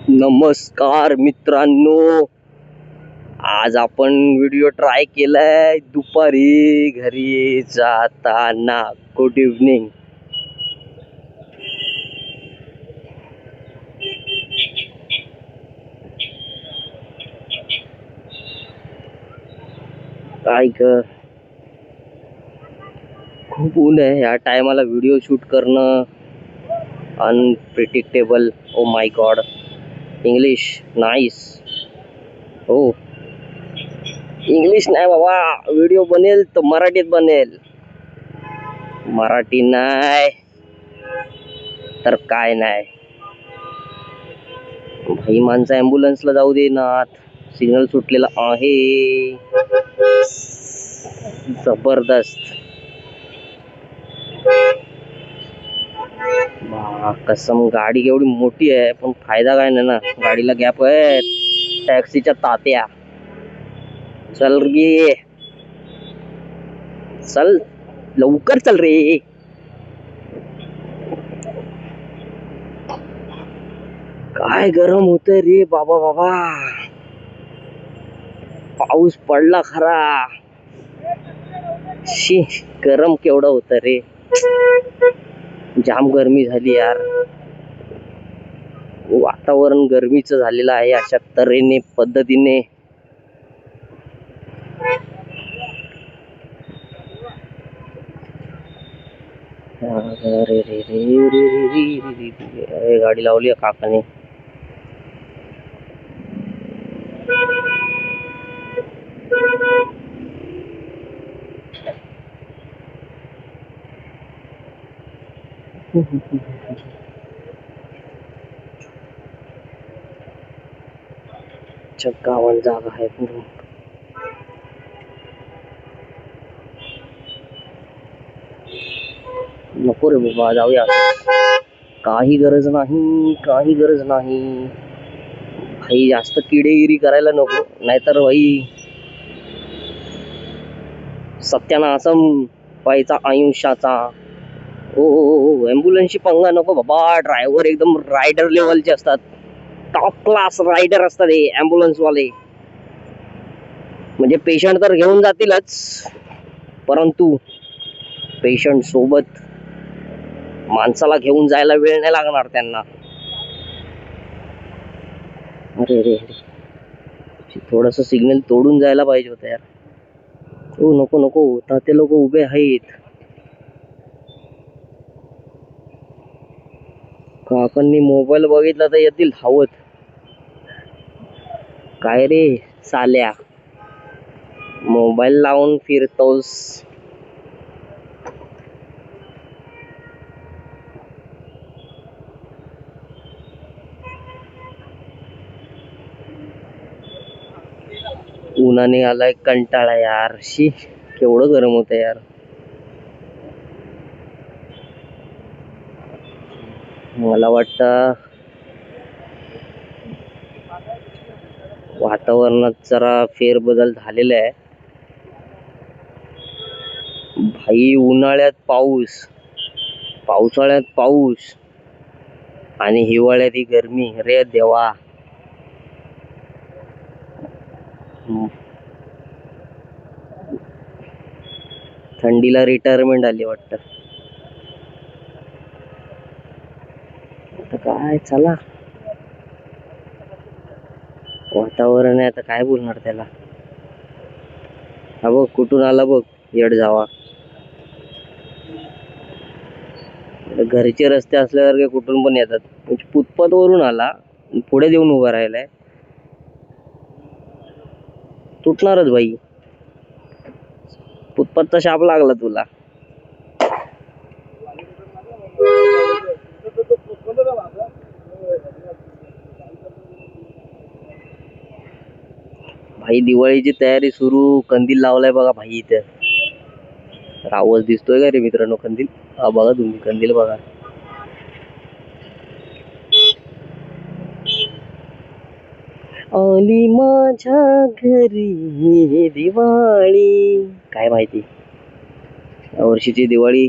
नमस्कार मित्रांनो, आज आपण व्हिडिओ ट्राय केलाय दुपारी घरी जाताना. Good evening. काय ग, खूप ऊन आहे या टायमाला. व्हिडिओ शूट करणं unpredictable. Oh my God. English nice. हो, इंग्लिश नाही बाबा. व्हिडिओ बनेल तर मराठीत बनेल. मराठी नाही तर काय नाही. भाई माणसं ॲम्ब्युलन्सला जाऊ दे ना. सिग्नल सुटलेला आहे. जबरदस्त. कसम गाडी एवढी मोठी आहे पण फायदा काय नाही ना. गाडीला गॅप आहे. टॅक्सीच्या तात्या. चल गे, चल लवकर चल रे. काय गरम होतंय रे बाबा बाबा. पाऊस पडला खरा. शी, गरम केवढं होतं रे. जाम गरमी झाली यार. वातावरण गरमीचं झालेलं आहे अशा तऱ्हेने पद्धतीने. गाडी लावली काकाने. गावाला जागा आहे पूर्ण. नको रे बाबा, जाऊया. काही गरज नाही, काही गरज नाही भाई. जास्त किडेगिरी करायला नको, नाहीतर भाई सत्यानाशम व्हायचा आयुष्याचा. हो, ॲम्ब्युलन्सची पंगा नको बाबा. ड्रायव्हर एकदम रायडर लेवलचे असतात. टॉप क्लास रायडर असतात हे ॲम्ब्युलन्स वाले. म्हणजे पेशंट तर घेऊन जातीलच, परंतु पेशंट सोबत माणसाला घेऊन जायला वेळ नाही लागणार त्यांना. अरे रे, थोडस सिग्नल तोडून जायला पाहिजे होतं यार. हो, नको नको, ताते लोक उभे आहेत. काकांनी मोबाईल बघितला तर येतील धावत. काय रे साल्या, मोबाईल लावून फिरतोस. उन्हाने आलाय कंटाळा यार. शी, केवढं गरम होत यार. मला वाटतं वातावरणात जरा फेरबदल झालेला आहे भाई. उन्हाळ्यात पाऊस, पावसाळ्यात पाऊस आणि हिवाळ्यात ही गरमी. रे देवा. थंडीला रिटायरमेंट आली वाटतं. आता काय, चला. वातावरण आहे आता, काय बोलणार त्याला. हा बघ कुठून आला बघ येड जावा. घरचे रस्ते असल्यासारखे कुठून पण येतात. फुटपाथ वरून आला, पुढे देऊन उभा राहिलाय. तुटणारच भाई. फुटपाथचा शाप लागला तुला. भाई दिवाळीची तयारी सुरू. कंदील लावलाय बघा भाई इथे. रावस दिसतोय का रे मित्रांनो कंदील? हा बघा तुम्ही कंदील बघा. आली माझ्या घरी दिवाळी. काय माहिती या वर्षीची दिवाळी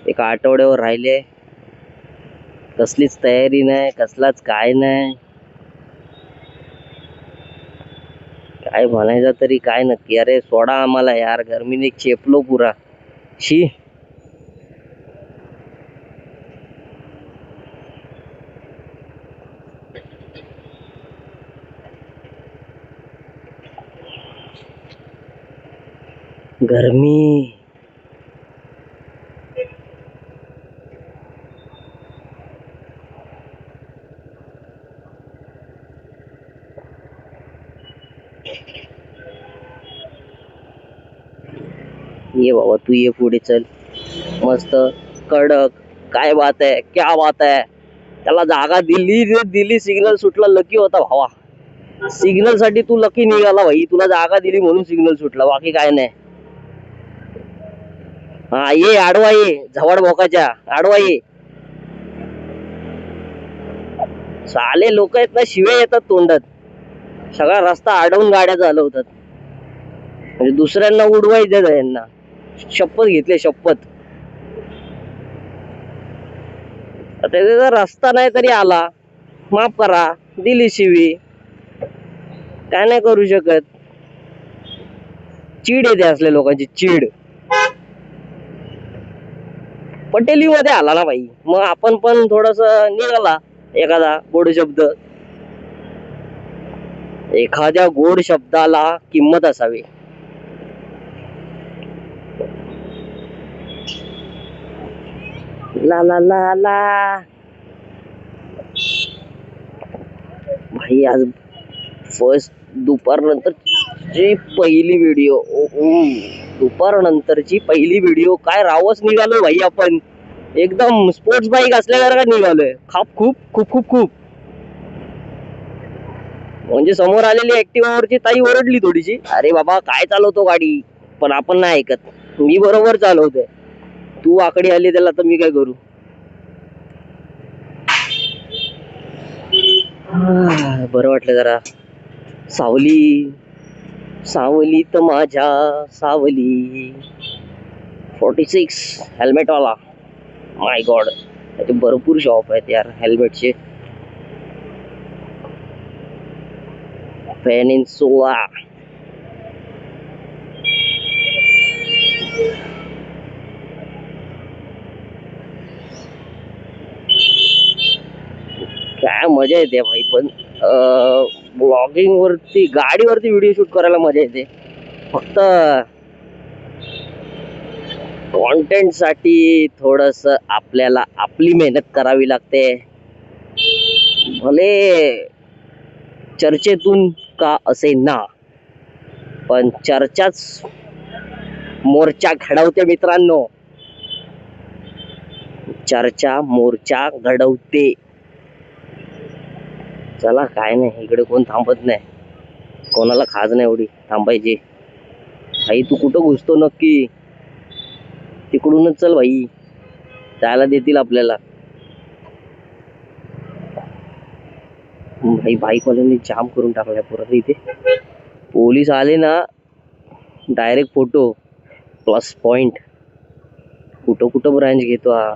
एका आठवड्यावर राहिले. कसलीच तयारी नाही, कसलाच काय नाही. काय म्हणायचं तरी काय नक्की. अरे सोडा आम्हाला यार, गरमीने चेपलो पुरा. शी. गरमी. ये बाबा तू ये पुढे चल. मस्त कडक. काय बात आहे, क्या बात आहे. त्याला जागा दिली सिग्नल सुटला. लकी होता भावा. सिग्नल साठी तू लकी निघाला भाई. तुला जागा दिली म्हणून सिग्नल सुटला, बाकी काय नाही. हा ये आडवा ये. झवाड बोकाच्या आडवा ये. साले लोक आहेत ना, शिव्या येतात तोंडात. सगळा रस्ता अडवून गाड्या चालवतात. म्हणजे दुसऱ्यांना उडवायचं यांना. शपथ घेतली शपथ. त्याचा रस्ता नाही तरी आला, माफ करा, दिली शिवी. काय नाही करू शकत. चीड येते असल्या लोकांची चीड. पटेली मध्ये आला ना भाई, मग आपण पण थोडस निघाला एखादा गोड शब्द. एखाद्या गोड शब्दाला किंमत असावी. ला ला ला ला. भाई आज फर्स्ट दुपार नंतरची पहिली व्हिडिओ. दुपार नंतरची पहिली व्हिडिओ. काय रावस निघालो भाई आपण. एकदम स्पोर्ट्स बाईक असल्यासारखं निघालोय. खाप खूप खूप खूप खूप. म्हणजे समोर आलेली ऍक्टिव्हा वरची ताई ओरडली थोडीशी, अरे बाबा काय चालवतो गाडी. पण आपण नाही ऐकत. मी बरोबर चालवतोय, तू आकडी आली त्याला तर मी काय करू. बरं वाटलं जरा. सावली सावली तर माझ्या सावली. 46 हेल्मेट वाला. माय गॉड, त्याचे भरपूर शॉप आहेत यार हेल्मेटचे. पेनिन्सुला. काय मजा येते भाई. पण ब्लॉगिंग वरती, गाडीवरती व्हिडिओ शूट करायला मजा येते. फक्त कॉन्टेंट साठी थोडस आपल्याला आपली मेहनत करावी लागते. भले चर्चेतून का असे ना, पण चर्चाच मोर्चा घडवते मित्रांनो. चर्चा मोर्चा घडवते. चला काय नाही, इकडे कोण थांबत नाही. कोणाला खाज नाही एवढी थांबायची. भाई तू कुठं घुसतो नक्की? तिकडूनच चल भाई, जायला देतील आपल्याला. भाई बाईकवाल्यांनी जाम करून टाकलाय परत इथे. पोलीस आले ना डायरेक्ट फोटो प्लस पॉइंट. कुठं कुठं ब्रांच घेतो हा.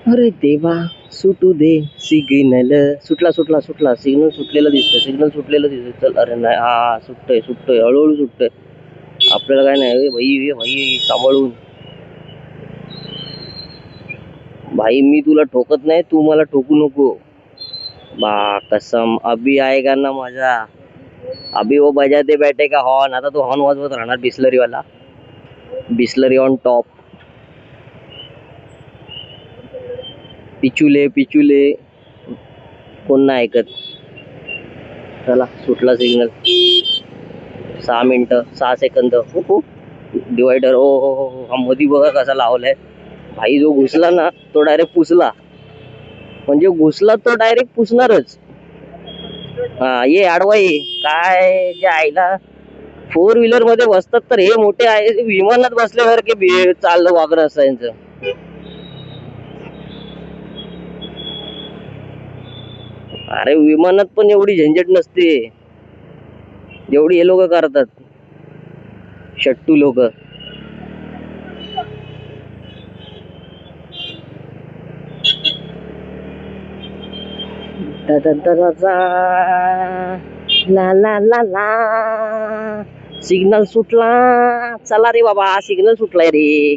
अरे देवा सुटू दे सिग्नल. सुटला सुटला सुटला. सिग्नल सुटलेलं दिसतंय, सिग्नल सुटलेलं दिसतंय. चल. अरे नाही, हा सुटतोय सुटतोय, हळूहळू सुटतोय. आपल्याला काय नाही भाई. भाई सांभाळून. भाई मी तुला ठोकत नाही, तू मला ठोकू नको. बा कसम अभी आएगा ना मजा. अभी वो बजाते बैठे का हॉर्न, आता तो हॉर्न वाजवत राहणार बिस्लरी वाला. Bisleri on top. पिचुले पिचुले कोण नाही ऐकत. चला सुटला सिग्नल. 6 मिनिटं 6 सेकंद. डिवायडर ओ हो हो हो. हा मधी बघा कसा लावलाय भाई. जो घुसला ना तो डायरेक्ट पुसला. म्हणजे घुसला तो डायरेक्ट पुसणारच. हा ये आडवा ये. काय जे आईला 4 व्हीलर मध्ये बसतात तर हे मोठे आहे विमानात बसल्यासारखे चाललं वागणं असं यांचं. अरे विमानात पण एवढी झंझट नसते जेवढी हे लोक करतात. शट्टू लोक. ला ला ला ला. सिग्नल सुटला. चला रे बाबा सिग्नल सुटलाय रे.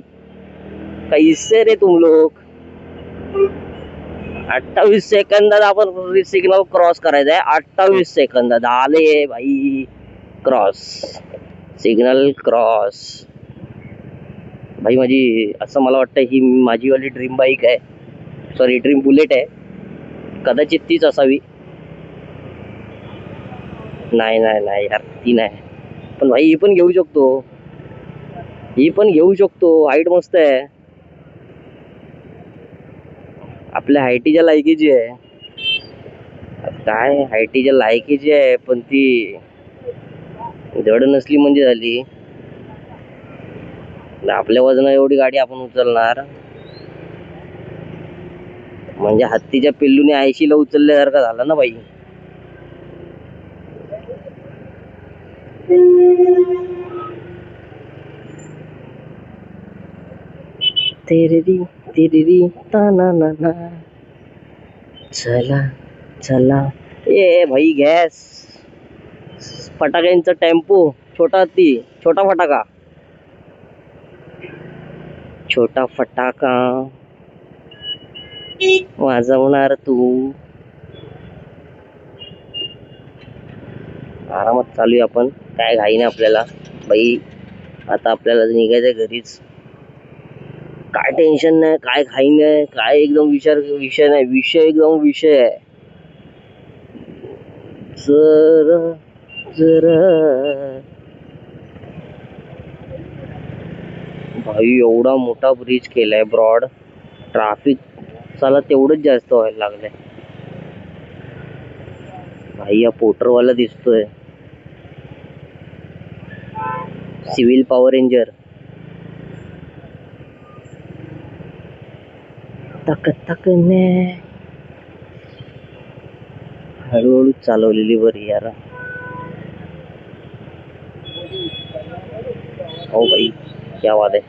कैसे रे तुम लोग. 28 सेकंदात आपण सिग्नल क्रॉस करायचा आहे. 28 सेकंदात आले भाई. क्रॉस. Signal cross. भाई माझी असं मला वाटतं ही माझी वाली ड्रीम बाईक आहे. सॉरी ड्रीम बुलेट आहे. कदाचित तीच असावी. नाही नाही नाही यार ती नाही. पण भाई ही पण घेऊ शकतो. ही पण घेऊ शकतो. हाईट मस्त आहे. आपल्या हायटीच्या लायकीची आहे. काय हायटीच्या लायकीची आहे पण ती जड नसली म्हणजे झाली. आपल्या वजना एवढी गाडी आपण उचलणार म्हणजे हत्तीच्या पिल्लूने 80ला उचलल्यासारखं झालं ना बाई. तेरी तेरी ताना ना ना. चला चला. ए भाई गॅस. फटाक्यांचा टेम्पो. छोटा हत्ती. छोटा फटाका. छोटा फटाका वाजवणार तू. आरामात चालूया आपण. काय घाई नाही आपल्याला बाई. आता आपल्याला निघायचं घरीच. काय टेन्शन नाही. काय घाई नाही. काय एकदम विषय नाही. विषय एकदम विषय आहे. जर जर भाई एवढा मोठा ब्रिज केलाय ब्रॉड. ट्रॅफिक चला तेवढंच जास्त व्हायला लागलंय भाई. या पोटरवाला दिसतोय. Civil power ranger. तक तक ने हळूहळू चालवलेली बरी यार. ओ भाई क्या बात है.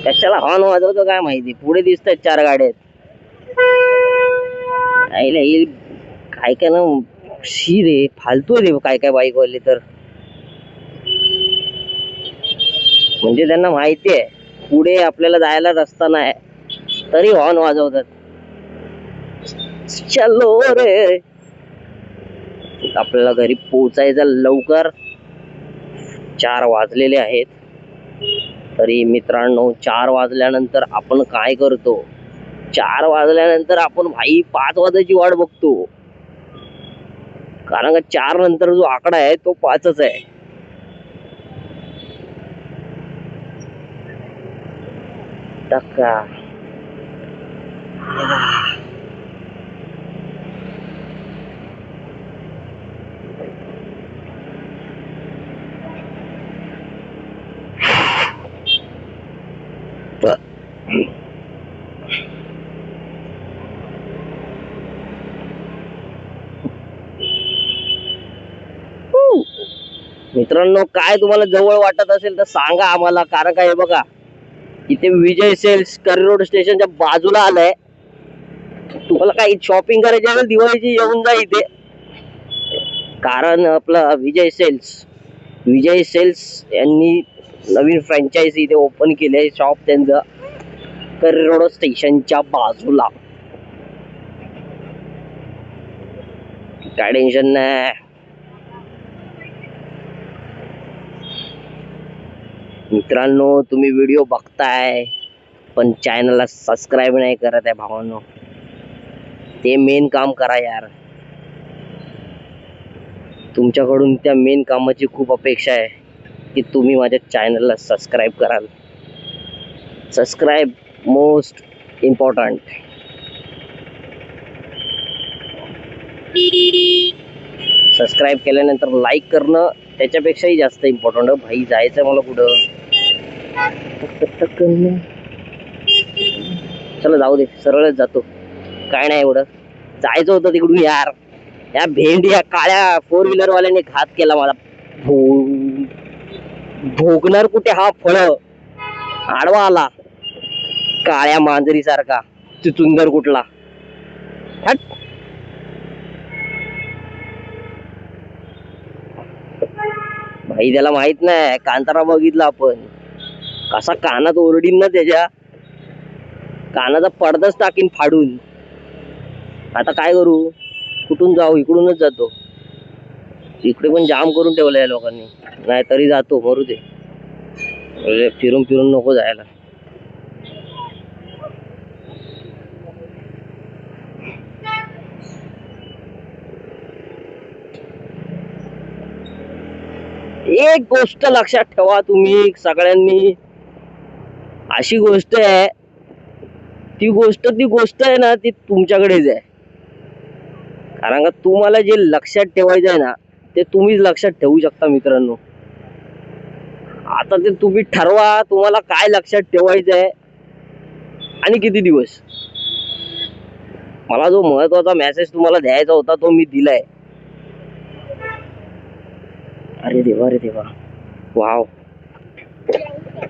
कशाला हॉर्न वाजवतो काय माहिती. पुढे दिसतात 4 गाड्या. काय काय ना शी रे फालतू रे काय काय बाईक वाले तर. म्हणजे त्यांना माहिती आहे पुढे आपल्याला जायला रस्ता नाही तरी हॉर्न वाजवतात. चलो रे. आपल्याला घरी पोहोचायचं लवकर. 4 वाजलेले आहेत. तरी मित्रांनो 4 वाजल्यानंतर आपण काय करतो. 4 वाजल्यानंतर आपण भाई 5 वाजायची वाट बघतो. कारण का 4 नंतर जो आकडा आहे तो 5च आहे. टक्का. मित्रांनो काय तुम्हाला जवळ वाटत असेल तर सांगा आम्हाला. कारण काय बघा इथे विजय सेल्स करी रोड स्टेशनच्या बाजूला आलंय. तुम्हाला काही शॉपिंग करायची आहे दिवाळीची येऊन जा इथे. कारण आपला विजय सेल्स यांनी नवीन फ्रँचायझी इथे ओपन केले शॉप त्यांचं करोड स्टेशनच्या बाजूला. काय टेन्शन नाही. मित्रांनो, तुम्ही व्हिडिओ बघताय पण चॅनलला सबस्क्राईब नाही करत आहे भावांनो. ते मेन काम करा यार. तुमच्याकडून त्या मेन कामाची खूप अपेक्षा आहे की तुम्ही माझ्या चॅनलला सबस्क्राईब कराल. Subscribe most important. सबस्क्राईब केल्यानंतर लाईक करणं त्याच्यापेक्षाही जास्त इम्पॉर्टंट. भाई जायचं मला कुठं. चला जाऊ दे, सरळच जातो. काय नाही एवढं. जायचं होतं तिकडून यार. या भेंडी या काळ्या 4 व्हीलर वाल्याने घात केला मला. भोगणार कुठे हा फळ. आडवा आला काळ्या मांजरी सारखा चुचुंदर कुठला. हट. भाई त्याला माहित नाही. कांतारा बघितला आपण कसा कानात ओरडीन ना, त्याच्या कानाचा पडदाच टाकीन फाडून. आता काय करू, कुठून जाऊ. इकडूनच जातो. इकडे पण जाम करून ठेवलंय या लोकांनी. नाही तरी जातो, मरू दे. फिरून फिरून नको जायला. एक गोष्ट लक्षात ठेवा तुम्ही सगळ्यांनी. अशी गोष्ट आहे, ती गोष्ट आहे ना, ती तुमच्याकडेच आहे. कारण का तुम्हाला जे लक्षात ठेवायचं आहे ना, ते तुम्हीच लक्षात ठेवू शकता मित्रांनो. आता ते तुम्ही ठरवा तुम्हाला काय लक्षात ठेवायचं आहे आणि किती दिवस. मला जो महत्वाचा मेसेज तुम्हाला द्यायचा होता तो मी दिलाय. अरे देवा, रे देवा. वाव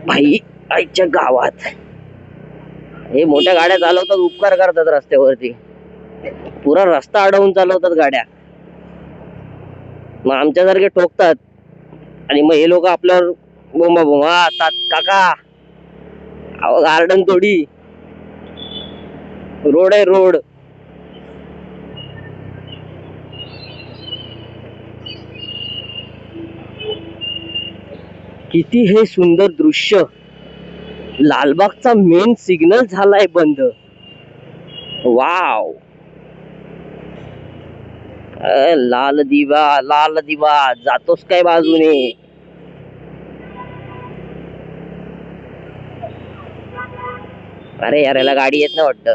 भाई. आईच्या गावात हे मोठ्या गाड्या चालवतात, उपकार करतात रस्त्यावरती. पुरा रस्ता अडवून चालवतात गाड्या. मग आमच्यासारखे ठोकतात आणि मग हे लोक आपल्यावर बोंबा बोंबा. काका अहो, गार्डन थोडी रोड आहे, रोड. किती हे सुंदर दृश्य. लालबागचा मेन सिग्नल झालाय बंद. वाव. लाल दिवा, लाल दिवा. जातोस काय बाजूने. अरे यार, याला गाडी येत नाही वाटत.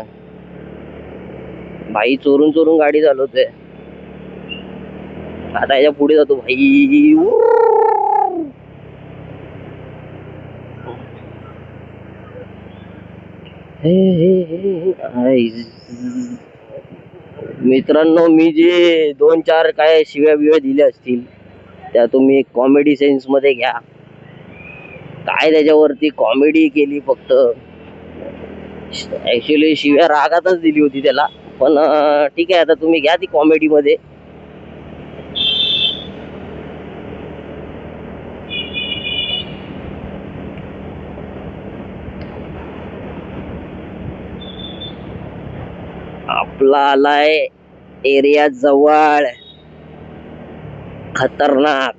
भाई चोरून चोरून गाडी चालवतोय. आता याच्या पुढे जातो भाई. मित्रांनो, मी जे 2-4 काय शिव्या बिव्या दिल्या असतील त्या तुम्ही कॉमेडी सेन्स मध्ये घ्या. काय त्याच्यावरती कॉमेडी केली फक्त. ऍक्च्युली शिव्या रागातच दिली होती त्याला, पण ठीक आहे, आता तुम्ही घ्या ती कॉमेडी मध्ये. आपला आलाय एरिया जवळ. खतरनाक.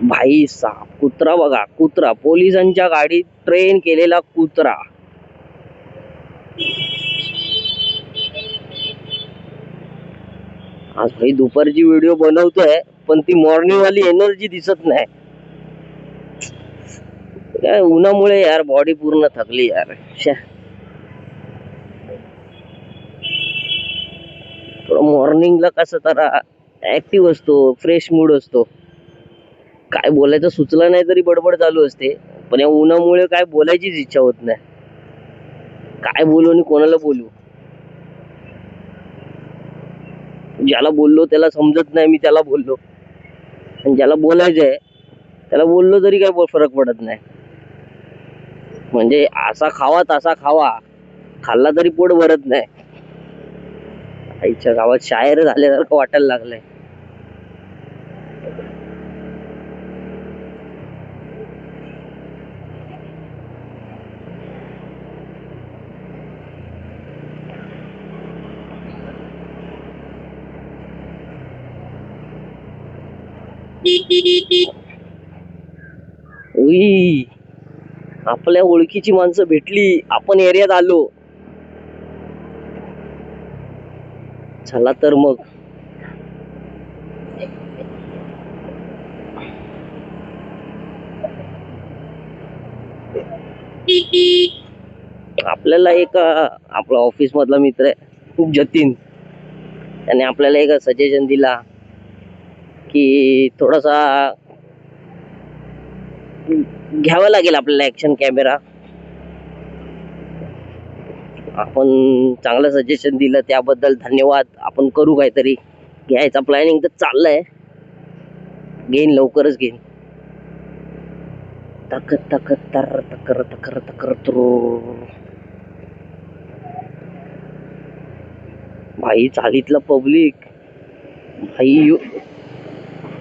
भाई साहब, कुत्रा बघा, कुत्रा. पोलिसांच्या गाडीत ट्रेन केलेला कुत्रा. आज भाई दुपारची व्हिडिओ बनवतोय पण ती मॉर्निंग वाली एनर्जी दिसत नाही. काय उन्हामुळे यार बॉडी पूर्ण थकली यार. मॉर्निंगला कसं जरा ऍक्टिव्ह असतो, फ्रेश मूड असतो. काय बोलायचं सुचलं नाही तरी बडबड चालू असते. पण या उन्हामुळे काय बोलायचीच इच्छा होत नाही. काय बोलू आणि कोणाला बोलू. ज्याला बोललो त्याला समजत नाही मी त्याला बोललो. आणि ज्याला बोलायचंय त्याला बोललो तरी काय फरक पडत नाही. म्हणजे असा खावा तसा खावा, खाल्ला तरी पोट भरत नाही. आईच्या गावात शायर झाल्यासारखं वाटायला लागलंय. उई, आपल्या ओळखीची माणसं भेटली, आपण एरियात आलो. चला तर मग. आपल्याला एक आपला ऑफिस मधला मित्र आहे जतीन, त्याने आपल्याला एक सजेशन दिला की थोडासा घ्यावा लागेल आपल्याला ऍक्शन कॅमेरा. आपण चांगलं सजेशन दिलं त्याबद्दल धन्यवाद. आपण करू काहीतरी, घ्यायचा प्लॅनिंग तर चाललंय, घेईन लवकरच घेईन. तक तक तर तकर तकर तकर भाई, चालीतलं पब्लिक भाई,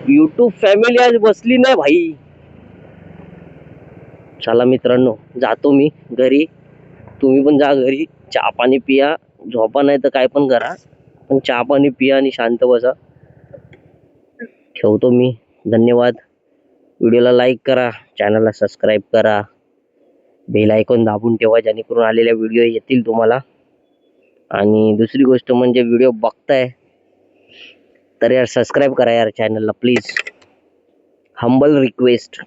युट्यूब फॅमिली आज बसली नाही भाई. चला मित्रांनो, जातो मी घरी. तुम्ही पण जा घरी, चहा पाणी पिया, झोपा नाही तर काय पण करा, पण चहा पाणी पिया आणि शांत बसा. ठेवतो मी. धन्यवाद. व्हिडिओला लाईक करा, चॅनलला सबस्क्राईब करा, बेल आयकॉन दाबून ठेवा जेणेकरून आलेल्या व्हिडिओ येतील तुम्हाला. आणि दुसरी गोष्ट म्हणजे व्हिडिओ बघताय तर यार सबस्क्राईब करा यार चॅनलला प्लीज. Humble request.